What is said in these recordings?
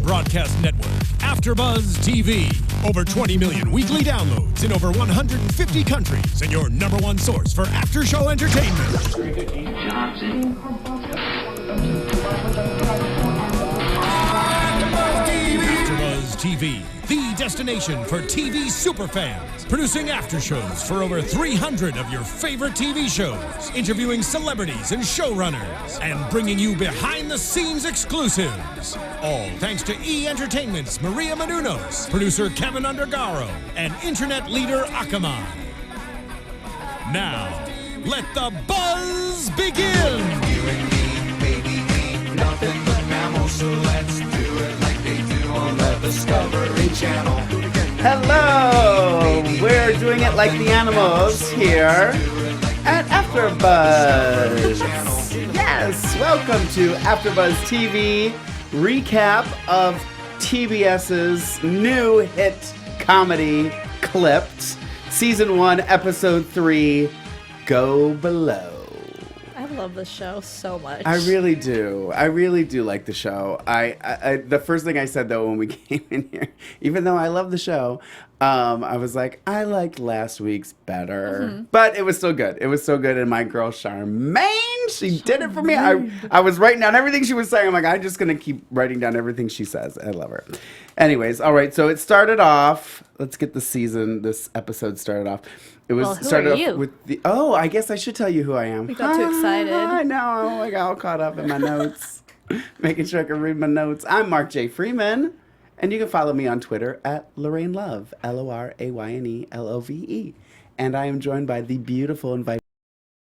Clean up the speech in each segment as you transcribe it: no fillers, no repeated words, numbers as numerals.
broadcast network, AFTERBUZZ TV. Over 20 million weekly downloads in over 150 countries, and your number one source for after-show entertainment. AFTERBUZZ TV, the destination for TV superfans. Producing aftershows for over 300 of your favorite TV shows. Interviewing celebrities and showrunners. And bringing you behind-the-scenes exclusives. All thanks to E! Entertainment's Maria Menounos, producer Kevin Undergaro, and internet leader Akamai. Now, let the buzz begin! You and me, baby, ain't nothing but mammals, so let's do it like they do on the Discovery Channel. Hello! We're doing it like the animals here at AFTERBUZZ. Yes, welcome to AFTERBUZZ TV recap of TBS's new hit comedy, Clipped, Season 1, Episode 3, Go Below. I love this show so much. I really do. I really do like the show. I the first thing I said though when we came in here, even though I love the show, I was like, I liked last week's better, but it was still good. It was so good, and my girl Charmaine, she did it for me. I was writing down everything she was saying. I'm like, I'm just gonna keep writing down everything she says. I love her. Anyways, all right. So it started off. Let's get this episode started off. It was started off with the. Oh, I guess I should tell you who I am. We got too excited. I know. I got all caught up in my notes, making sure I can read my notes. I'm Mark J. Freeman, and you can follow me on Twitter at Lorraine Love, LORAYNELOVE, and I am joined by the beautiful and vibrant.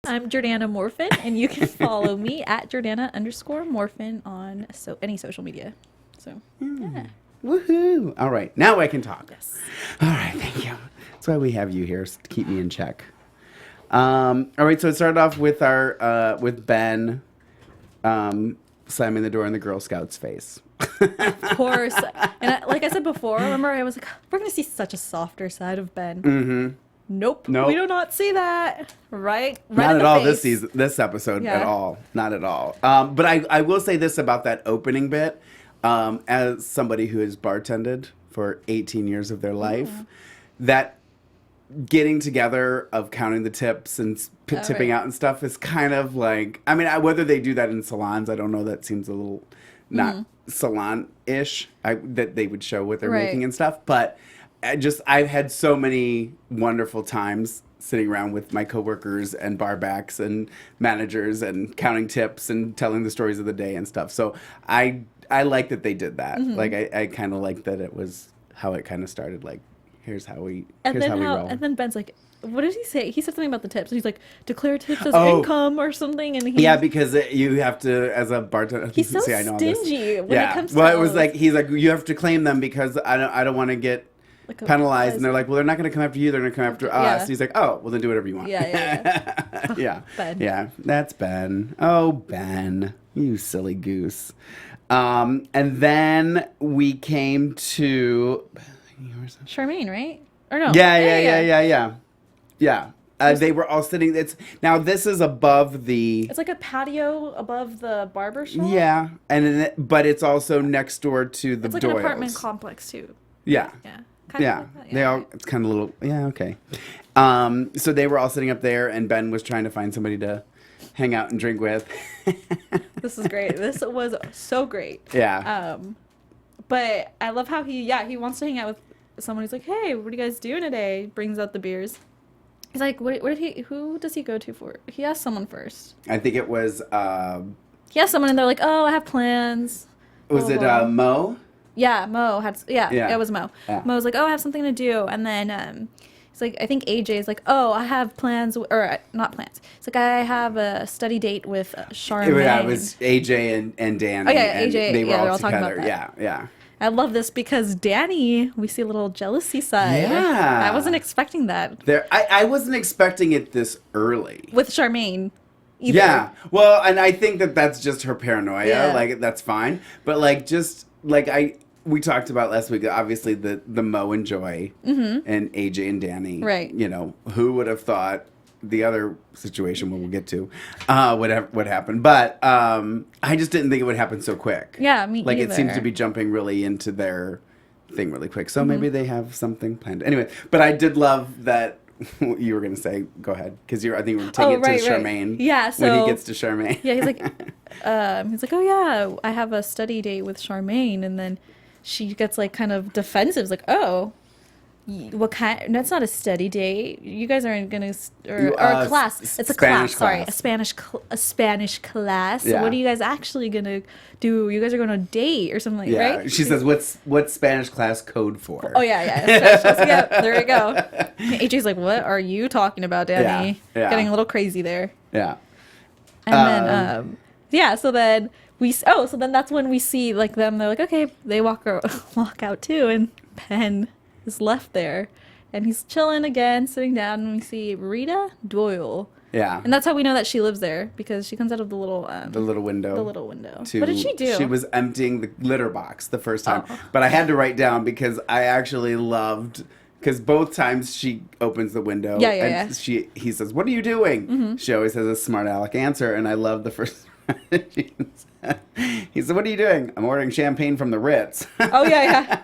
I'm Jordana Morfin, and you can follow me at Jordana_Morfin on any social media. So, yeah. Woohoo! All right, now I can talk. Yes. All right, thank you. That's why we have you here, to keep me in check. All right, so it started off with with Ben slamming the door in the Girl Scout's face. Of course. And like I said before, remember I was like, we're going to see such a softer side of Ben. Mm-hmm. Nope. We do not see that. Right Not in at all face. this episode at all. Not at all. But I will say this about that opening bit. As somebody who has bartended for 18 years of their life, that getting together of counting the tips and tipping out and stuff is kind of like, I mean, whether they do that in salons, I don't know. That seems a little not salon-ish that they would show what they're making and stuff. But I've had so many wonderful times sitting around with my coworkers and barbacks and managers and counting tips and telling the stories of the day and stuff. So I like that they did that. Like I kind of like that it was how it kind of started. Like, here's how we roll. And then Ben's like, what did he say? He said something about the tips. He's like, declare tips as income or something. And because you have to, as a bartender. He's so I know stingy when it comes to Well, it was like, he's like, you have to claim them because I don't want to get penalized. And they're like, well, they're not going to come after you. They're going to come after us. He's like, oh, well, then do whatever you want. Yeah. Ben. Yeah, that's Ben. Oh, Ben, you silly goose. And then we came to Charmaine, right? Or no? Yeah. They were all sitting. This is above the. It's like a patio above the barbershop. Yeah, but it's also next door to the Doyles. It's like an apartment complex too. Yeah. Yeah. They all. It's kind of little. Yeah. Okay. So they were all sitting up there, and Ben was trying to find somebody to hang out and drink with. This is great. This was so great. Yeah. But I love how he wants to hang out with someone who's like, hey, what are you guys doing today? Brings out the beers. He's like, who does he go to for? He asked someone first. I think it was. He asked someone and they're like, oh, I have plans. Was it Mo? Yeah, Mo had. Yeah, it was Mo. Yeah. Mo was like, oh, I have something to do, and then he's like, I think AJ is like, oh, I have plans, or not plans. It's like I have a study date with Charmaine. Yeah, it was AJ and Danny. Oh yeah, AJ. They were all talking together. about that. Yeah. I love this because Danny, we see a little jealousy side. Yeah. I wasn't expecting that. I wasn't expecting it this early. With Charmaine. Either. Yeah. Well, and I think that's just her paranoia. Yeah. Like, that's fine. But, we talked about last week, obviously, the Mo and Joy and AJ and Danny. Right. You know, who would have thought the other situation we'll get to, what happened. But I just didn't think it would happen so quick. Yeah, me Like either. it seems to be jumping really into their thing really quick. So maybe they have something planned. Anyway, but I did love that. You were gonna say, go ahead, because I think we're taking it to Charmaine. Yeah, so when he gets to Charmaine. yeah, he's like, oh yeah, I have a study date with Charmaine, and then she gets like kind of defensive, it's like, oh, what kind? That's not a study date. You guys aren't gonna or a class. It's a Spanish class. Sorry, class. a Spanish class. Yeah. What are you guys actually gonna do? You guys are going on a date or something, Yeah, right? she says, "What's Spanish class code for?" Oh yeah. Spanish class. Yeah, there we go. AJ's like, what are you talking about, Danny? Yeah. Getting a little crazy there. Yeah. And then so then so then that's when we see like them. They're like, okay, they walk out too, and Ben is left there, and he's chilling again, sitting down, and we see Rita Doyle. Yeah. And that's how we know that she lives there, because she comes out of the little window. The little window. What did she do? She was emptying the litter box the first time, Oh. but I had to write down because I actually loved. Because both times she opens the window, and he says, "What are you doing?" Mm-hmm. She always has a smart aleck answer, and I love the first. He said, "What are you doing?" "I'm ordering champagne from the Ritz." Oh yeah.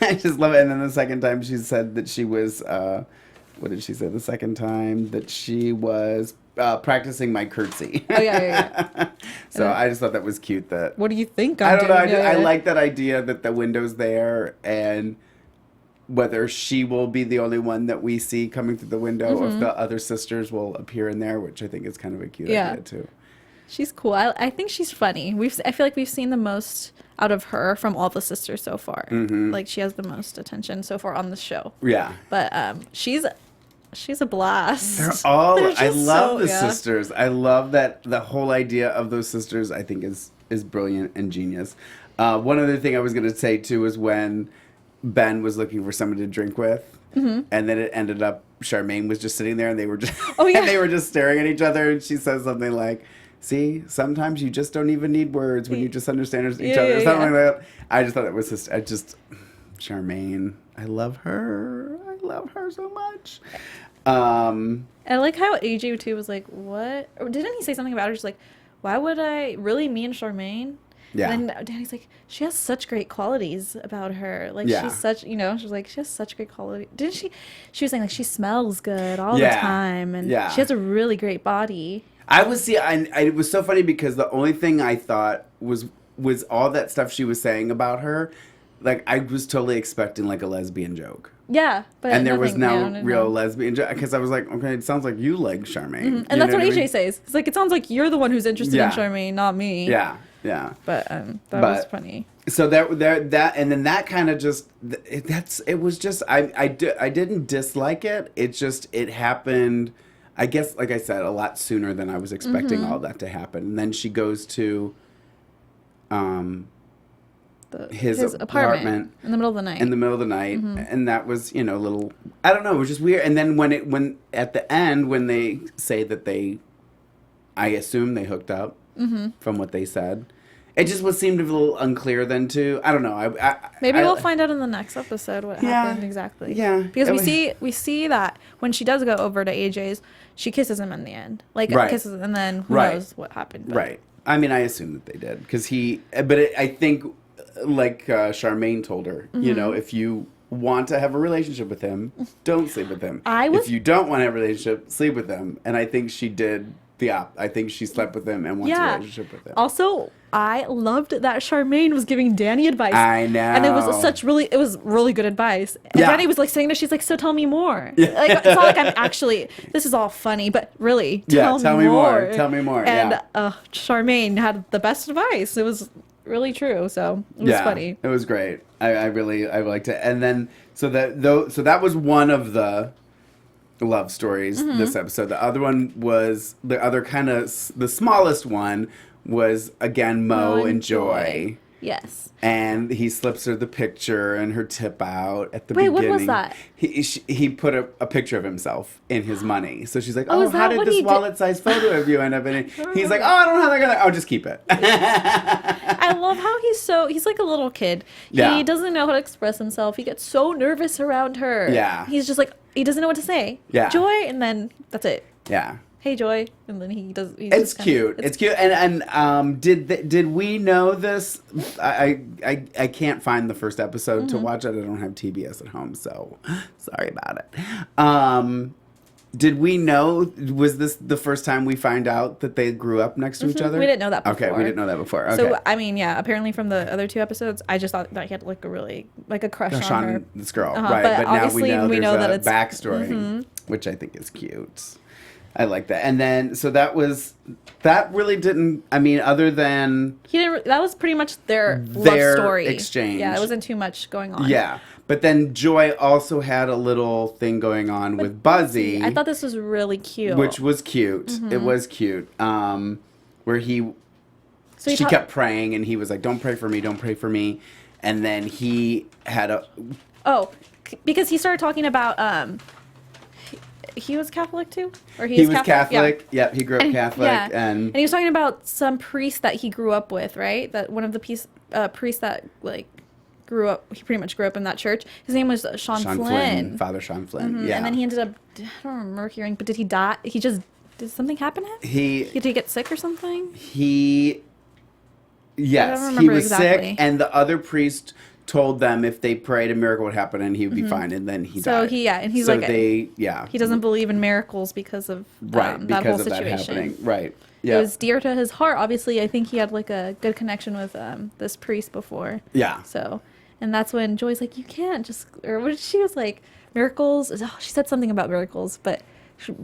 I just love it. And then the second time she said that she was, what did she say the second time? That she was practicing my curtsy. Oh yeah. So I just thought that was cute. That What do you think I I'm don't know. doing? I like that idea that the window's there, and whether she will be the only one that we see coming through the window, or if the other sisters will appear in there, which I think is kind of a cute idea too. She's cool. I think she's funny. I feel like we've seen the most out of her from all the sisters so far. Like she has the most attention so far on the show. Yeah. But she's a blast. They're all. They're I just love so- the sisters. I love that the whole idea of those sisters. I think is brilliant and genius. One other thing I was going to say too is when Ben was looking for someone to drink with, and then it ended up Charmaine was just sitting there, and they were just and they were just staring at each other, and she says something like, "See, sometimes you just don't even need words when you just understand each other." Or something like that. I just thought it was Charmaine. I love her. I love her so much. I like how AJ too was like, what? Or didn't he say something about her? She's like, why would I really me and Charmaine? Yeah. And then Danny's like, she has such great qualities about her. Like Yeah. she's such, she's like, she has such great quality. Didn't she? She was saying like she smells good all the time, and she has a really great body. I it was so funny because the only thing I thought was all that stuff she was saying about her. Like I was totally expecting like a lesbian joke. Yeah, but and there was nothing, no real lesbian joke because I was like, okay, it sounds like you like Charmaine. And that's what AJ I mean? says. It's like, it sounds like you're the one who's interested in Charmaine, not me. Yeah. But that was funny. So that and then that kind of just it was just I didn't dislike it. It happened. I guess, like I said, a lot sooner than I was expecting all that to happen. And then she goes to his apartment in the middle of the night. And that was, a little, I don't know, it was just weird. And then when at the end, when they say that I assume they hooked up from what they said. It just seemed a little unclear then too. I don't know. Maybe we'll find out in the next episode what happened exactly. Yeah. Because we see that when she does go over to AJ's, she kisses him in the end. Like kisses, and then who knows what happened. But. Right. I mean, I assume that they did because I think like Charmaine told her, if you want to have a relationship with him, don't sleep with him. If you don't want to have a relationship, sleep with him. And I think she did I think she slept with him and wants a relationship with him. Also, I loved that Charmaine was giving Danny advice. I know. And it was really good advice. And Danny was like saying that, she's like, so tell me more. Yeah. Like, it's not like I'm actually, this is all funny, but really, tell me more. Tell me more. And Charmaine had the best advice. It was really true. So it was funny. It was great. I liked it. And then, so that was one of the love stories this episode. The other one was the other kind of the smallest one was again Mo and Joy. Yes. And he slips her the picture and her tip out at the beginning. Wait, what was that? He put a picture of himself in his money. So she's like, Oh, oh, is how that did what this he did? wallet-sized photo of you end up in it? He's like, oh, I don't know how they're going to... I'll just keep it. I love how he's like a little kid. Yeah. He doesn't know how to express himself. He gets so nervous around her. Yeah. He's just like, he doesn't know what to say. Yeah. Joy, and then that's it. Yeah. Hey, Joy, and then he does. It's cute. It's cute. And did we know this? I can't find the first episode to watch it. I don't have TBS at home, so sorry about it. Did we know? Was this the first time we find out that they grew up next to each other? We didn't know that before. Okay, we didn't know that before. Okay. So I mean, yeah. Apparently, from the other 2 episodes, I just thought that he had like a crush on her. this girl, Uh-huh, right? but But now obviously we know that there's a it's- backstory, which I think is cute. I like that. And then, so that really didn't, I mean, other than... That was pretty much their love story. Exchange. Yeah, it wasn't too much going on. Yeah. But then Joy also had a little thing going on with Buzzy. I thought this was really cute. Which was cute. It was cute. Where she kept praying and he was like, don't pray for me, don't pray for me. And then he had a... Oh, because he started talking about... He was Catholic too, or he was Catholic. Yeah. Yep, he grew up Catholic, Yeah. and he was talking about some priest that he grew up with, right? That one of the priests that like grew up. He pretty much grew up in that church. His name was Sean Flynn. Father Sean Flynn. Yeah, And then he ended up. I don't remember hearing, but did he die? Did something happen to him? Did he get sick or something? Yes, he was sick, and the other priest told them if they prayed, a miracle would happen and he would be fine, and then he died. And he's he doesn't believe in miracles because of that whole situation. Right. It was dear to his heart. Obviously, I think he had like a good connection with this priest before. Yeah. So, and that's when Joy's like, you can't just, or what she was like, miracles. She said something about miracles, but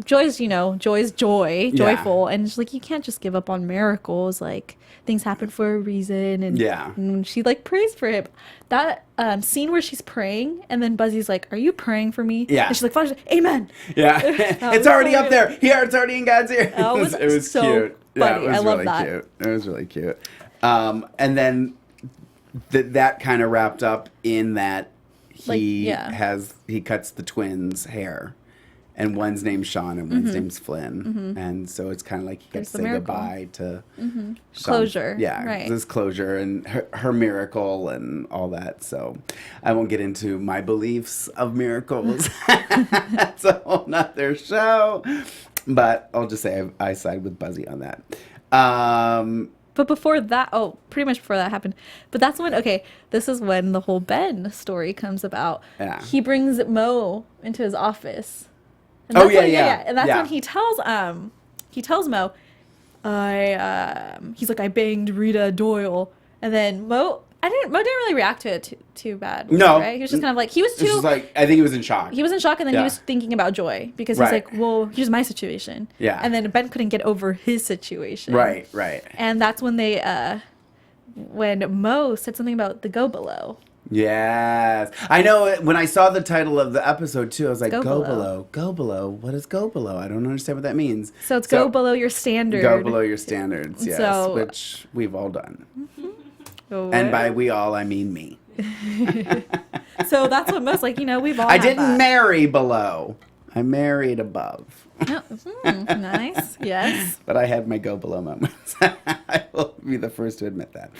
Joy's joyful, and she's like, you can't just give up on miracles. Like, things happen for a reason, and she like prays for him. That scene where she's praying, and then Buzzy's like, "Are you praying for me?" Yeah, and she's like, "Father, amen." Yeah, it's already up there. Here, it's already in God's ear. It was so cute. funny. Yeah, it was I love really that. Cute. It was really cute. And then that kind of wrapped up in that he cuts the twins' hair. And one's name's Sean and one's name's Flynn. And so it's kind of like he gets to say goodbye to Sean. Closure. Yeah, right. This closure and her miracle and all that. So I won't get into my beliefs of miracles. That's a whole nother show. But I'll just say I side with Buzzy on that. But before that, pretty much before that happened. But that's when, this is when the whole Ben story comes about. Yeah. He brings Mo into his office. And And that's when he tells Mo, he's like, I banged Rita Doyle. And then Mo didn't really react to it too bad. No. Right? He was just kind of like, he was I think he was in shock. He was in shock, and then he was thinking about Joy because he's like, well, here's my situation. Yeah. And then Ben couldn't get over his situation. Right. And that's when when Mo said something about the Go Below. Yes. I know when I saw the title of the episode too, I was like, Go below. Go below. What is go below? I don't understand what that means. So it's go below your standard. Go below your standards, yes. Which we've all done. And by we all, I mean me. So that's what Mo's like, we've all I didn't marry below. I married above. Nice. Yes. But I had my go below moments. I will be the first to admit that.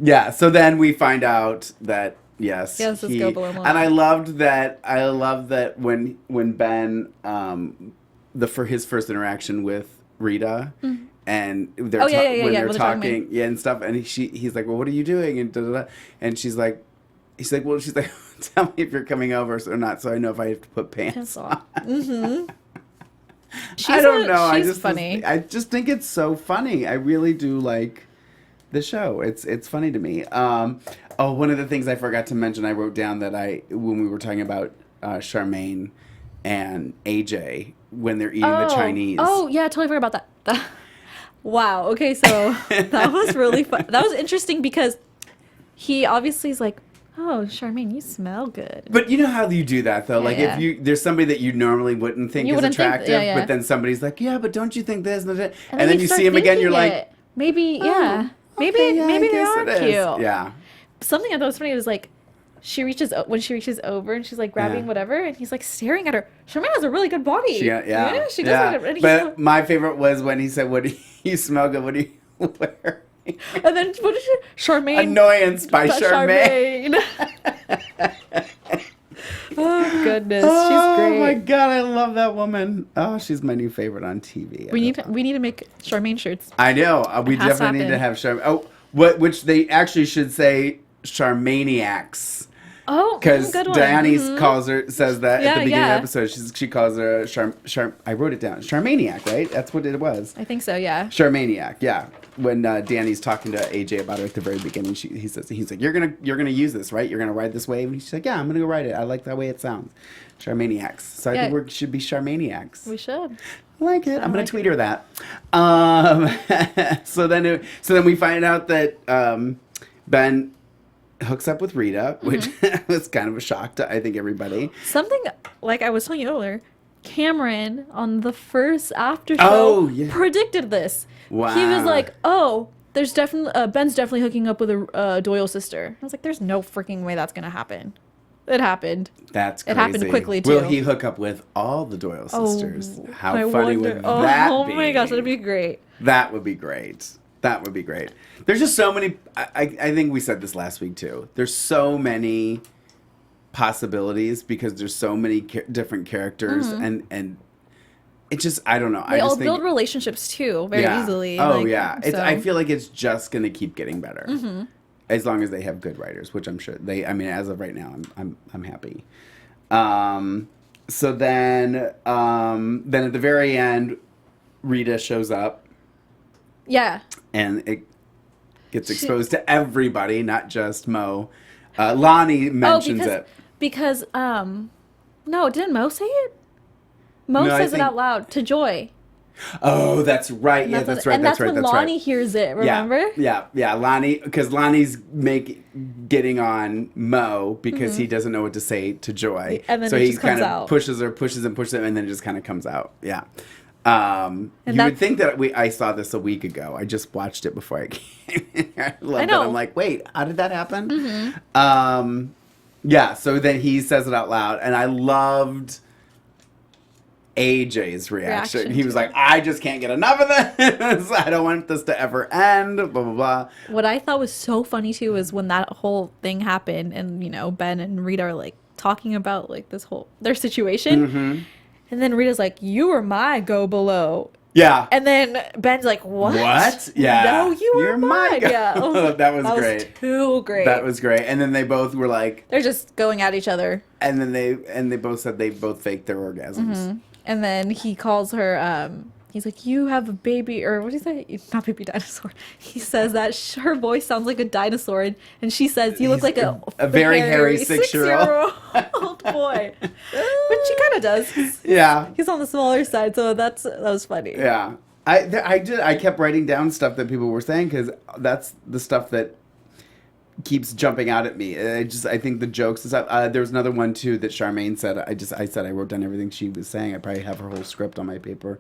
Yeah, so then we find out that yes, it's go below moment. And I loved that when Ben for his first interaction with Rita and they're talking and stuff, and he's like, well, what are you doing? And and she's like, tell me if you're coming over or not, so I know if I have to put pants on. Mm-hmm. I don't know. She's funny. I just think it's so funny. I really do like the show. It's funny to me. One of the things I forgot to mention, I wrote down that when we were talking about Charmaine and AJ when they're eating the Chinese. Oh yeah, I totally forgot about that. Wow. Okay, so that was really fun. That was interesting because he obviously is like, oh, Charmaine, you smell good. But you know how you do that though? If there's somebody that you normally wouldn't think is attractive, but then somebody's like, yeah, but don't you think this and that? And then you see him again, you're like, maybe, yeah. Maybe Okay, yeah, maybe I they guess are it is. cute. Yeah. Something I thought was funny was like when she reaches over and she's like grabbing Yeah. whatever and he's like staring at her. Charmaine has a really good body. Yeah. She does. Have and But my favorite was when he said, "What do you smell good? What do you wear?" And then what is it? Charmaine. Annoyance by Charmaine. Oh goodness, Oh she's great. my god, I love that woman. Oh, she's my new favorite on TV. We need to make Charmaine shirts. I know. We It has to definitely need to happen. have Charmaine. Oh, which they actually should say Charmaniacs. Oh, Because good one. Diane Mhm. says that at Yeah, the beginning yeah. of the episode. She calls her I wrote it down. Charmaniac, right? That's what it was. I think so. Yeah. Charmaniac, yeah. When Danny's talking to AJ about it at the very beginning, he's like, "You're gonna use this, right? You're gonna ride this wave." And she's like, "Yeah, I'm gonna go ride it. I like that way it sounds." Charmaniacs. So I Yeah. think we should be Charmaniacs. We should. I like it. I'm gonna like tweet her that. So then we find out that Ben hooks up with Rita, which was kind of a shock to I think everybody. Something like I was telling you earlier. Cameron on the first after show Oh, yeah. predicted this. Wow. He was like, "Oh, there's definitely Ben's definitely hooking up with a Doyle sister." I was like, "There's no freaking way that's gonna happen." It happened. That's It crazy. happened quickly, Will too. he hook up with all the Doyle sisters? Oh, How I funny wonder. would that oh, be? Oh my gosh, that'd be great. That would be great. That would be great. There's just so many. I think we said this last week too. There's so many possibilities because there's so many different characters and it just I don't know. They I all just think, build relationships too very easily. Oh like, yeah. It's, so- I feel like it's just gonna keep getting better as long as they have good writers, which I'm sure they. I mean, as of right now, I'm happy. So then at the very end, Rita shows up. Yeah. And it gets exposed to everybody, not just Mo. Lonnie mentions it. Because no, didn't Mo say it? Mo No, I says it think- out loud to Joy. Oh, that's right. Yeah, that's right. And that's when that's Lonnie right. hears it. Remember? Yeah. Lonnie, because Lonnie's getting on Mo because he doesn't know what to say to Joy, And then so it he just comes kind of out. pushes him, and then it just kind of comes out. Yeah. You would that's- think that I saw this a week ago. I just watched it before I came in here. I love I know. that. I'm like, wait, how did that happen? Yeah. So then he says it out loud, and I loved AJ's reaction. He to was like, I just can't get enough of this. I don't want this to ever end. Blah, blah, blah. What I thought was so funny too was when that whole thing happened and, Ben and Rita are like talking about like their situation. And then Rita's like, "You were my go below." Yeah. And then Ben's like, "What? What? Yeah. No, you're mine." guy. Yeah. I was like, That was great. Too great. That was great. And then they both were like, They're just going at each other. and then they both said they both faked their orgasms. And then he calls her, he's like, "You have a baby," or what did he say? Not baby dinosaur. He says that her voice sounds like a dinosaur, and she says, "You look like a very hairy 6-year-old." boy. But she kind of does. Yeah. He's on the smaller side, so that was funny. Yeah. I kept writing down stuff that people were saying because that's the stuff that keeps jumping out at me. I think the jokes and stuff. There was another one too that Charmaine said. I wrote down everything she was saying. I probably have her whole script on my paper.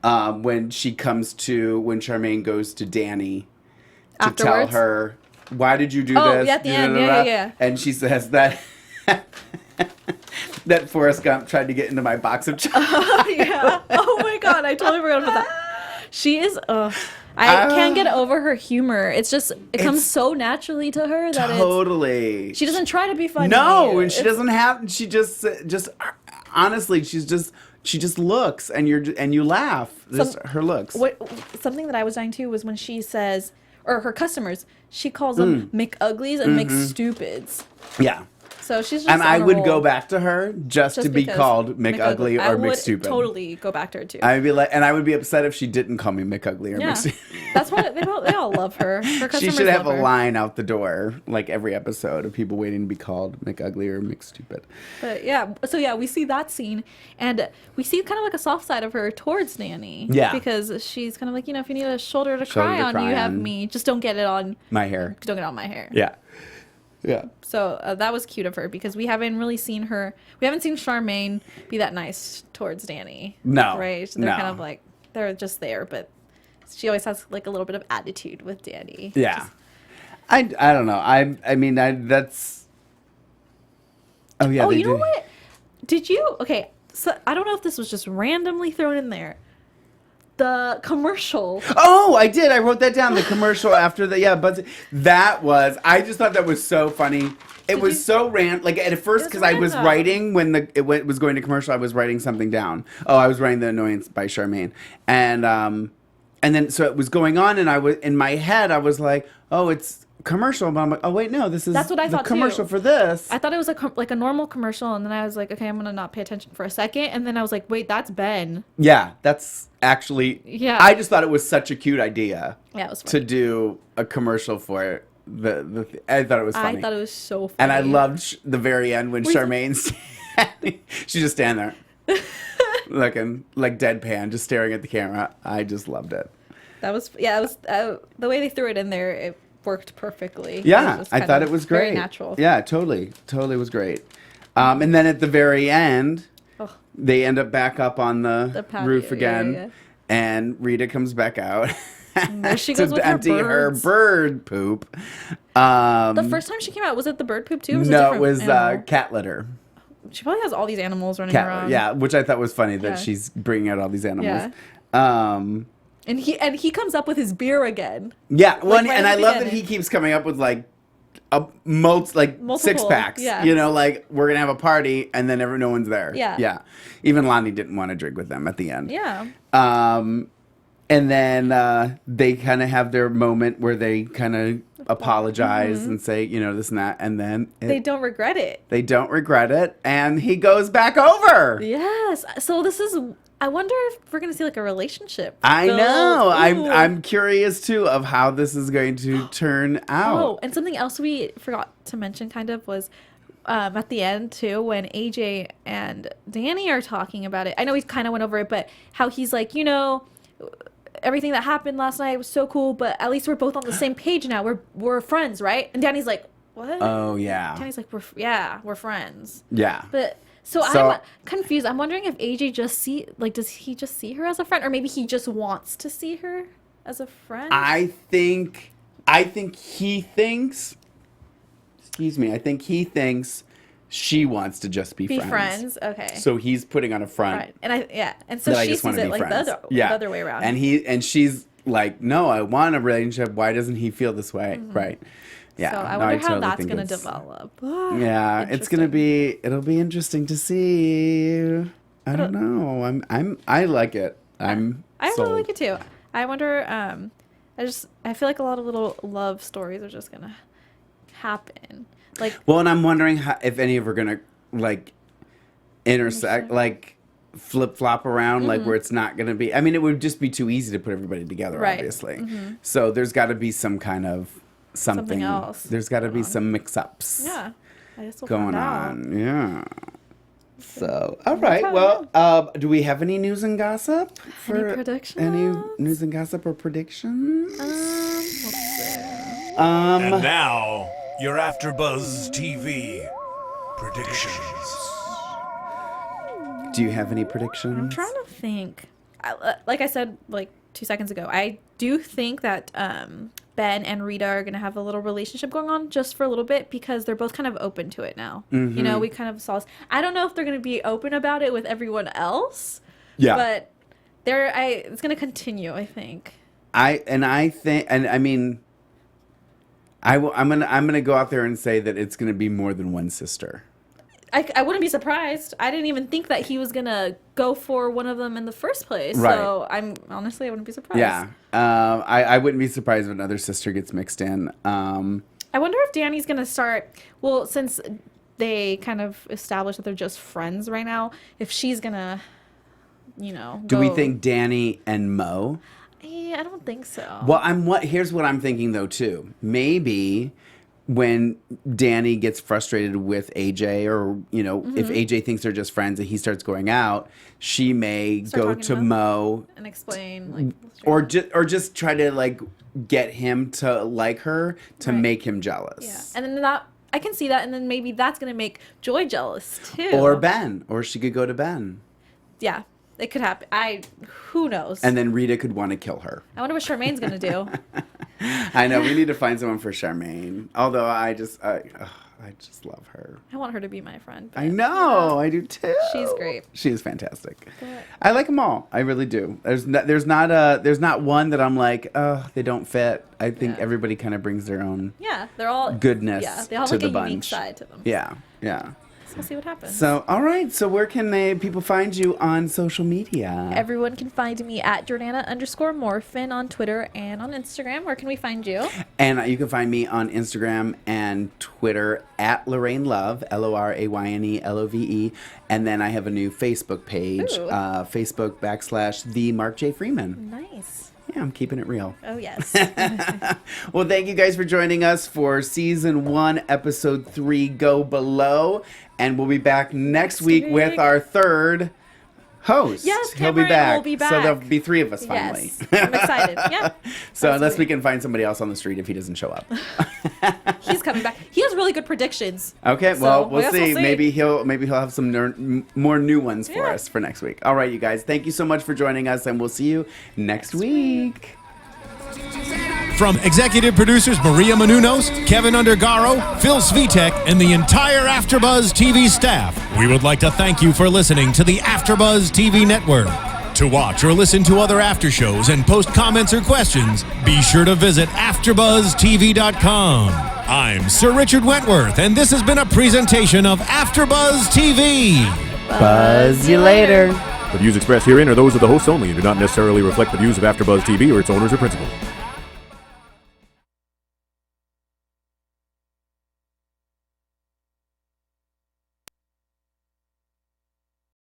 When Charmaine goes to Danny to tell Afterwards? her, "Why did you do Oh, this?" yeah, at the end. Yeah. And she says that that Forrest Gump tried to get into my box of chocolates. Yeah. Oh my god, I totally forgot about that. She is. I can't get over her humor. It comes It's so naturally to her that Totally. she doesn't try to be funny. No, and she It's- doesn't have. She just honestly, she just looks, and you laugh. Just her looks. Something that I was dying to was when she says, or her customers, she calls them McUglies and McStupids. Yeah. So she's just And on I a would roll. go back to her just to be because called McUgly I or would McStupid. totally go back to her too. I'd be like, and I would be upset if she didn't call me McUgly or yeah, McStupid. that's why they all love her. Her She customers should have love a her. line out the door, like every episode, of people waiting to be called McUgly or McStupid. But yeah, so yeah, we see that scene, and we see kind of like a soft side of her towards Danny. Yeah. Because she's kind of like, if you need a shoulder to Shoulder cry to on, cry you have on. me. Just don't get it on. My hair. Don't get it on my hair. Yeah. Yeah. So that was cute of her because we haven't really seen her. We haven't seen Charmaine be that nice towards Danny. No, Right? They're no. kind of like they're just there, but she always has like a little bit of attitude with Danny. Yeah. I don't know. I mean, that's. Oh yeah. Oh, they you know do. what? Did you? Okay, so I don't know if this was just randomly thrown in there. The commercial. Oh, I did. I wrote that down. The commercial after the but that was. I just thought that was so funny. It was so like at first because I was writing when it was going to commercial. I was writing something down. Oh, I was writing The Annoyance by Charmaine, and then so it was going on, and I was in my head. I was like, oh, it's commercial, but I'm like, oh wait, no, this is That's what I thought commercial too. for this. I thought it was like a normal commercial, and then I was like, okay, I'm gonna not pay attention for a second, and then I was like, wait, that's Ben. Yeah, that's actually. Yeah. I just thought it was such a cute idea. Yeah, it was to funny. do a commercial for it. I thought it was funny. I thought it was so funny. And I loved the very end when Charmaine's she just stand there looking like deadpan, just staring at the camera. I just loved it. That was it was the way they threw it in there. It worked perfectly. Yeah, I thought it was great. Very natural. Yeah, totally was great. And then at the very end, they end up back up on the patio, roof again, yeah. and Rita comes back out. And there she goes to with empty her bird poop. The first time she came out, was it the bird poop too? Or was No, it was animal? cat litter. She probably has all these animals running around. Yeah, which I thought was funny that Yeah. she's bringing out all these animals. Yeah. And he comes up with his beer again. Yeah, well, Like, right and at I the love that beginning. he keeps coming up with like multiple 6 packs. yeah. You know, like we're gonna have a party and then no one's there. Yeah. Yeah. Even Lonnie didn't want to drink with them at the end. Yeah. And then they kind of have their moment where they kind of apologize and say, you know, this and that, and then They don't regret it. They don't regret it, and he goes back over. Yes. So this is. I wonder if we're gonna see like a relationship. I build. know. Ooh. I'm curious too of how this is going to turn out. Oh, and something else we forgot to mention kind of was at the end too, when AJ and Danny are talking about it. I know we kind of went over it, but how he's like, you know, everything that happened last night was so cool, but at least we're both on the same page now. We're friends, right? And Danny's like, what? Oh yeah. Danny's like, we're friends. Yeah. But so I'm confused. I'm wondering if AJ does he just see her as a friend, or maybe he just wants to see her as a friend? I think he thinks. Excuse me. I think he thinks she wants to just be friends. Okay. So he's putting on a front. Right. And so that I she just sees want to it be like friends. the other way around. And she's like, no, I want a relationship. Why doesn't he feel this way? Right. Yeah. So I no, wonder how totally that's think going to it's- develop. Yeah, it'll be interesting to see. I don't know. I like it. I sold. really like it too. I wonder. I feel like a lot of little love stories are just gonna happen. Like, Well, and I'm wondering if any of are gonna like intersect, like flip flop around, like where it's not gonna be. I mean, it would just be too easy to put everybody together, Right. obviously. So there's got to be some kind of something else There's got to going be on. some mix-ups. yeah, I guess we'll Going find out. on. Yeah. So, all right. Well, do we have any news and gossip? Any predictions? Any news and gossip or predictions? Let's see. And now, your AfterBuzz TV predictions. Do you have any predictions? I'm trying to think. Like I said, like 2 seconds ago, I do think that Ben and Rita are going to have a little relationship going on just for a little bit because they're both kind of open to it now. Mm-hmm. You know, we kind of saw. I don't know if they're going to be open about it with everyone else. Yeah. But it's going to continue, I think. I'm gonna go out there and say that it's gonna be more than one sister. I wouldn't be surprised. I didn't even think that he was going to go for one of them in the first place. Right. So I wouldn't be surprised. Yeah. I wouldn't be surprised if another sister gets mixed in. I wonder if Danny's going to start, well, since they kind of established that they're just friends right now, if she's going to, Do we think Danny and Mo? Yeah, I don't think so. Well, here's what I'm thinking though too. Maybe when Danny gets frustrated with AJ, or if AJ thinks they're just friends and he starts going out, she may Start go talking to to Mo and explain, like, or just try to like get him to like her to Right. make him jealous. yeah. And then I can see that, and then maybe that's going to make Joy jealous too. Or Ben, or she could go to Ben. Yeah. It could happen. Who knows? And then Rita could want to kill her. I wonder what Charmaine's gonna do. I know, we need to find someone for Charmaine. Although I just love her. I want her to be my friend. I know, I do too. She's great. She is fantastic. But I like them all. I really do. There's not one that I'm like, oh, they don't fit. I think everybody kind of brings their own they're all goodness they all to have the like a bunch. unique side to them. Yeah. So we'll see what happens. So, all right. So, where can people find you on social media? Everyone can find me at Jordana_Morfin on Twitter and on Instagram. Where can we find you? And you can find me on Instagram and Twitter at Lorraine Love, LORAYNE LOVE. And then I have a new Facebook page, Facebook / the Mark J. Freeman. Nice. Yeah, I'm keeping it real. Oh, yes. Well, thank you guys for joining us for Season 1, Episode 3, Go Below. And we'll be back next week with our third host. Yes, He'll be Cameron back. will be back. So there'll be 3 of us finally. Yes, I'm excited. Yeah. So unless we can find somebody else on the street if he doesn't show up. He's coming back. He has really good predictions. Okay, So, well, I we'll guess see. we'll see. Maybe he'll have some more new ones for us for next week. All right, you guys. Thank you so much for joining us, and we'll see you next week. From executive producers Maria Menounos, Kevin Undergaro, Phil Svitek, and the entire AfterBuzz TV staff, we would like to thank you for listening to the AfterBuzz TV network. To watch or listen to other after shows and post comments or questions, be sure to visit AfterBuzzTV.com. I'm Sir Richard Wentworth, and this has been a presentation of AfterBuzz TV. Buzz you later. The views expressed herein are those of the hosts only and do not necessarily reflect the views of AfterBuzz TV or its owners or principals.